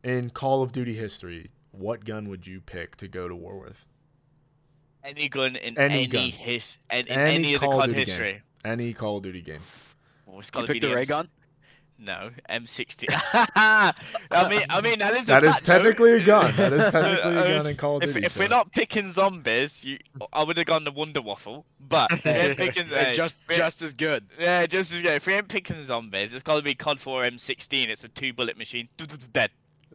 in Call of Duty history, what gun would you pick to go to war with? Any gun in Any any gun. any of the Call of COD Duty history. game. Any Call of Duty game. Oh, it's You gotta be picked the the ray M- gun? No, M60. I mean that is a That is fact, though. technically a gun. That is technically a gun in Call of If, Duty. if we're so. not picking zombies, I would have gone the Wonder Waffle. But if we ain't picking, just as good. yeah, just as good. If we ain't picking zombies, it's got to be COD 4 M16. It's a 2-bullet machine. Dead.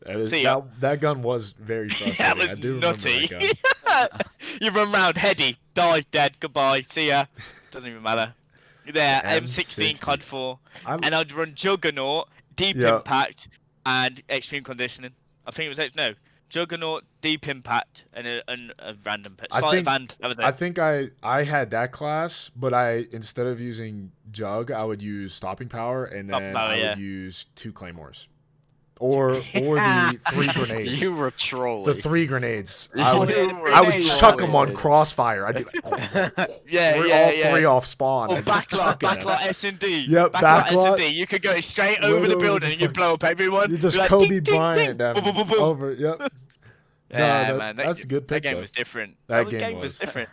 That, is, See ya. that gun was very frustrating. That was I do nutty. remember that gun. You run round, heady, die, dead, goodbye, see ya. Doesn't even matter. There, M16 M60. COD 4, I- and I'd run Juggernaut, Deep Yeah. Impact, and Extreme Conditioning. I think it was no Juggernaut, Deep Impact, and a random I Sleight think- of hand. That was it. I think I had that class, but instead of using Jug, I would use Stopping Power, and Stopping then Power, I yeah. would use 2 Claymores, or the 3 grenades. You were The trolling. 3 grenades. You I would grenades. chuck them on Crossfire. I'd be like, yeah, all yeah. 3 off spawn. Or I'd be chucking them. backlot S&D. Yep, backlot backlot. S&D. You could go straight Right over the over building the and you fuck- blow up everyone. You just Be like, Kobe ding, ding, Bryant ding. them Boom, boom, boom, boom. over. Yep. Yeah, that- man. that's a good pick, That game though. was different. That game game was was. different.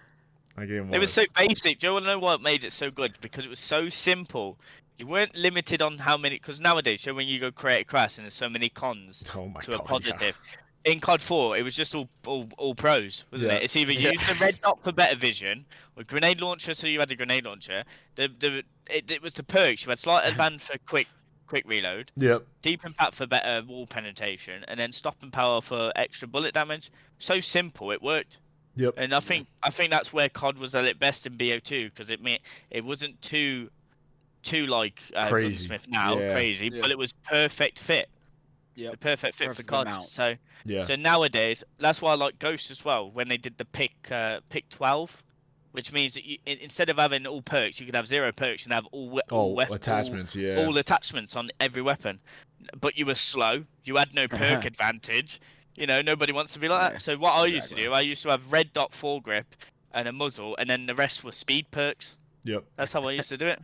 That game It was so basic. Do you want to know what made it so good? Because it was so simple. You weren't limited on how many, because nowadays, so when you go create a class and there's so many cons Oh my to a god. positive. In COD 4, it was just all pros, wasn't Yeah. it? It's either you used the red dot for better vision, or grenade launcher, so you had a grenade launcher. It was the perks. You had slight advance for quick reload, Yeah. Yep. deep impact for better wall penetration, and then stop and power for extra bullet damage. So simple, it worked. Yep. And I think that's where COD was at its best in BO2 because it wasn't too like Crazy. Gunsmith now, Yeah. crazy, Yeah. but it was perfect fit. Yep. The perfect fit for Perfect COD. amount. So Yeah. nowadays, that's why I like Ghost as well. When they did the pick 12, which means that instead of having all perks, you could have 0 perks and have all attachments. Yeah. all attachments on every weapon. But you were slow. You had no perk advantage. You know, nobody wants to be like Yeah, that. So what I used to exactly. do, I used to have red dot foregrip and a muzzle, and then the rest were speed perks. Yep. That's how I used to do it.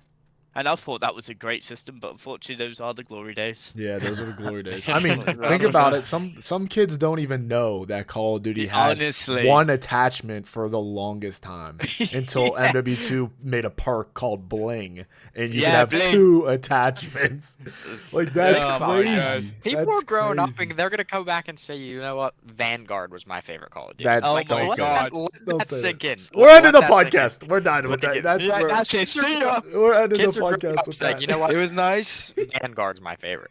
And I thought that was a great system, but unfortunately, those are the glory days. Yeah, those are the glory days. I mean, think about it. Some kids don't even know that Call of Duty had Honestly. one attachment for the longest time until Yeah. MW2 made a perk called Bling, and you could Yeah, have Bling. 2 attachments. Like that's Oh my crazy. God. People That's are growing up crazy. and they're gonna come back and say, you know what, Vanguard was my favorite Call of Duty. That- Oh Like, my don't say God. Let Don't that say sink in. We're Let ending the that sink in. podcast. We're done with that. That's Yeah, We're- that's it. Kids are See ya. growing- we're ending the Kids are growing podcast up with saying, that. you know what, It was nice. Vanguard's my favorite.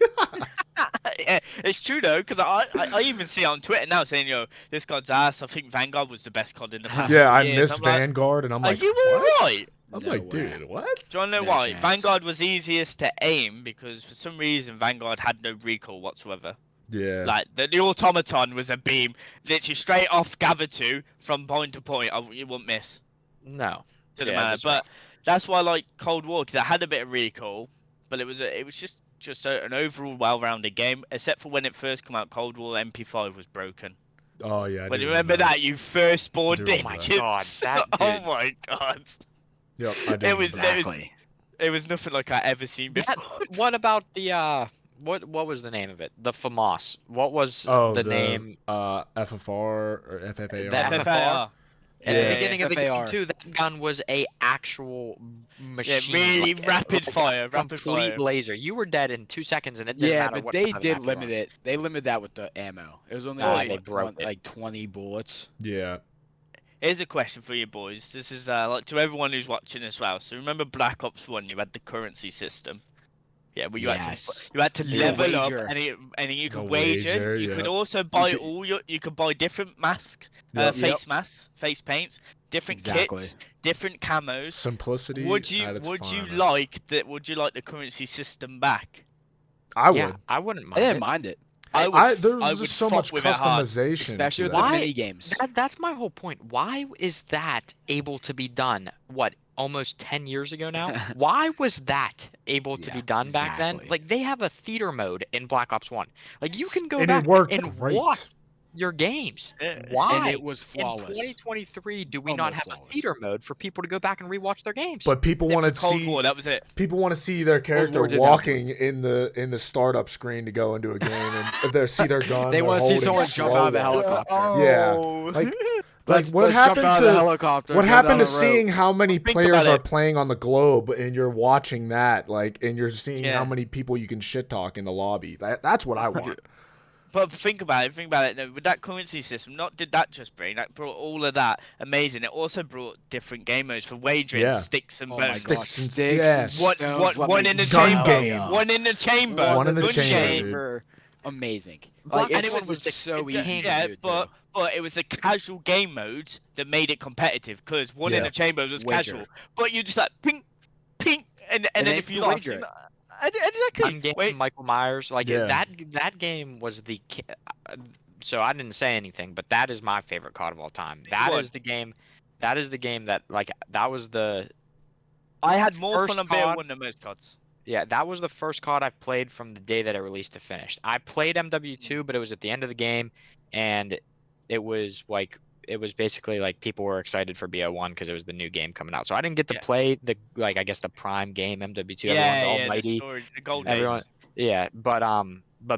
Yeah, it's true though, because I even see on Twitter now saying, yo, this COD's ass. I think Vanguard was the best COD in the past. Yeah, few I years. miss I'm like, Vanguard, and I'm are like, you what? alright? I'm No like, way. dude, what? Do you want to know No why? chance. Vanguard was easiest to aim because for some reason Vanguard had no recoil whatsoever. Yeah. Like the automaton was a beam, literally straight off gather 2 from point to point. You wouldn't miss. No. Doesn't Yeah, matter. that's But rough. that's why I like Cold War because it had a bit of recoil, but it was just an overall well-rounded game. Except for when it first came out, Cold War MP5 was broken. Oh yeah. I When do you remember that, you first spawned I do remember it. that. God, that Oh dude. my god. Yep, I do. It was remember that. Exactly. It was nothing like I ever seen before. What about the what was the name of it? The FAMAS. What was Oh, the name? FFR or FFAR. The FFR? At Yeah. the beginning of the game FFAR. too, that gun was a actual Yeah, machine. really like, rapid like fire, a rapid complete fire. laser. You were dead in 2 seconds, and it didn't Yeah, matter but what they side of the did map you were limit on. it. They limited that with the ammo. It was only Nah, like, they broke it. like 20 bullets. Yeah. Here's a question for you boys. This is like to everyone who's watching as well. So remember Black Ops 1, you had the currency system. Yeah, where Yes. you had to You could level up wager. and you The could wager. wager, You could yeah. also buy could- you could buy different masks, Yep. face masks, face paints, different Exactly. kits, different camos. Simplicity. Would you at its would you finest. like that? Would you like the currency system back? I would. Yeah, I wouldn't I mind didn't it. mind it. There's I just would so fuck much with it hard. customization. Especially to with that. the Why- mini games. That's my whole point. Why is that able to be done? What, almost 10 years ago now? Why was that able to Yeah, be done back then? exactly. Like, they have a theater mode in Black Ops 1. Like, you can go and back it worked and great. watch your games. Yeah. Why? And it was In flawless. 2023, do we not Almost have flawless. a theater mode for people to go back and rewatch their games? But people Yeah, want for to Cold see War, that was it. people want to see their character War did that walking in the startup screen to go into a game and they see their gun. They want to see someone jump out of the helicopter. Yeah. Like like what let's jump happened out of the to helicopter, what go happened down to the road. seeing how many Think players about are it. playing on the globe and you're watching that like and you're seeing Yeah. how many people you can shit talk in the lobby. That's what I want. But think about it. Think about it. No, with that currency system, not did that just bring? That brought all of that amazing. It also brought different game modes for wagering, Yeah. sticks and Oh my bones. Sticks god, and- sticks yeah. and What- stones. let one me in the tell chamber. ya. Gun One in the chamber. One in the gun chamber, game. dude. Amazing. Black Like, And it it was was the so yeah, easy. Yeah, to do, but too. it was a casual game mode that made it competitive because one in Yeah. the chamber was Wager. casual. But you just like ping, ping, and then then if you you lost, wager it. exactly. Gun game, Wait, Michael Myers, like Yeah. that game was the. So I didn't say anything, but that is my favorite COD of all time. That What? is the game. That is the game that like that was the I had more First fun on BO1 COD than most CODs. yeah that was the first COD I've played from the day that it released to finished. I played MW2, but it was at the end of the game, and it was like it was basically like people were excited for BO1 because it was the new game coming out. So I didn't get to Yeah. play the like I guess the prime game MW2. Yeah, Everyone's yeah, the almighty. story, the gold Everyone, days. yeah, but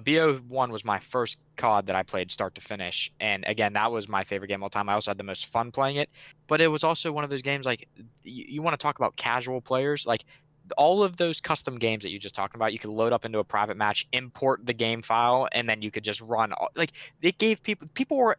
BO1 was my first COD that I played start to finish, and again, that was my favorite game of all time. I also had the most fun playing it, but it was also one of those games like you want to talk about casual players. Like all of those custom games that you just talked about, you could load up into a private match, import the game file, and then you could just run. Like it gave people were,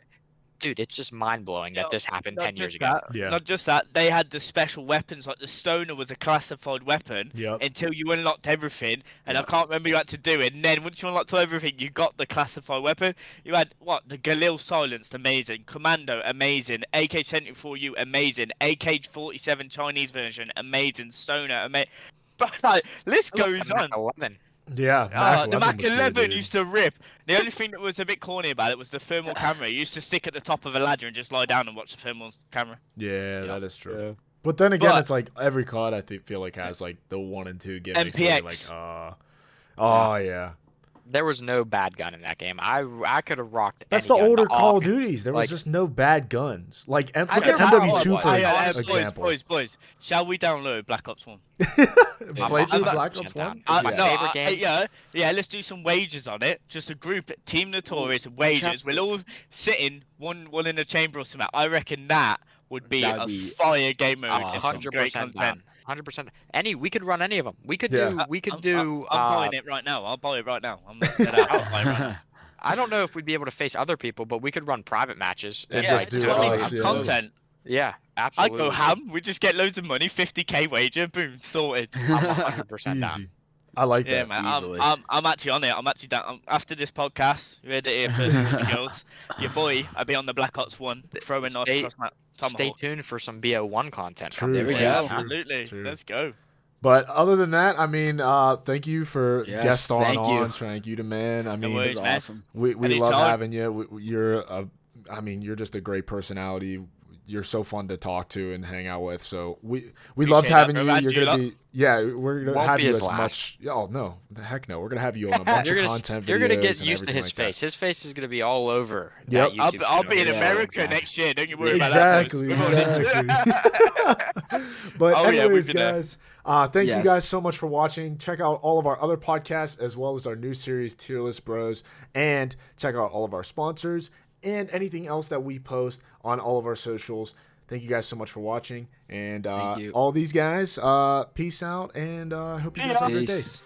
dude, it's just mind blowing that this happened 10 years ago. Yeah. Not just that, they had the special weapons, like the stoner was a classified weapon Yep. until you unlocked everything, and Yep. I can't remember you had to do it. And then once you unlocked everything, you got the classified weapon. You had what? The Galil silenced, amazing. Commando, amazing. AK-74U, amazing. AK-47 Chinese version, amazing. Stoner, amazing. But like, list goes on. 11. Yeah. The Mac was good, 11 dude. used to rip. The only thing that was a bit corny about it was the thermal camera. You used to stick at the top of a ladder and just lie down and watch the thermal camera. Yeah, that is true. Yeah. But then again, But- it's like every COD feel like has like the 1 and 2 gimmicks. where you're Like, MPX. oh yeah. There was no bad gun in that game. I could have rocked. That's any the gun. older Call of op- Duties. There was like- just no bad guns. Like look I at don't know. MW2 for Honestly, example. Boys, shall we download Black Ops 1? Play through I'm Black 100% Ops down. 1. My favorite game. Yeah, let's do some wagers on it. Just a group, Team Notorious wagers. We'll all sit in one in a chamber or something. I reckon that would be That'd a be fire game mode. awesome. and some great 100% content. down. 100%. We could run any of them. We could Yeah. do. We could I'm do. buying it right now. I'll buy it right now. I'm gonna get out. I'll buy it right now. I don't know if we'd be able to face other people, but we could run private matches. And Yeah, just do totally us, have yeah. content. Yeah, I absolutely. go ham. We just get loads of money, 50k wager, boom, sorted. I'm 100% down. Easy. I like Yeah, that. man. easily. I'm actually on it. I'm actually down. After this podcast, you heard it here first, with the girls. Your boy, I'll be on the Black Ops 1, throwing knife Stay- across my Stay tomahawk. tuned for some BO1 content. True. There we true, go. true, Absolutely. true. Let's go. But other than that, I mean, thank you for Yes, guest thank you. on Trxnq, you the man. I mean, worries, It was man. awesome. we love Anytime. having you. You're just a great personality. You're so fun to talk to and hang out with. So we loved Appreciate having that, you. bro. And You're you gonna be we're gonna Won't have be you his as last. much. Oh no, the heck no. We're gonna have you on a bunch You're of gonna, content. you're gonna videos get and used to everything his like face. that. His face is gonna be all over. Yep. that I'll YouTube be in channel. Yeah, America exactly. next year. Don't you worry about that. boys. Exactly, We're on it. exactly. But Oh, yeah, anyways, we'll be there. guys, thank you Yes. guys so much for watching. Check out all of our other podcasts as well as our new series, Tier List Bros, and check out all of our sponsors and anything else that we post on all of our socials. Thank you guys so much for watching, and Thank you. all these guys, peace out, and I hope you guys have a great day. Peace.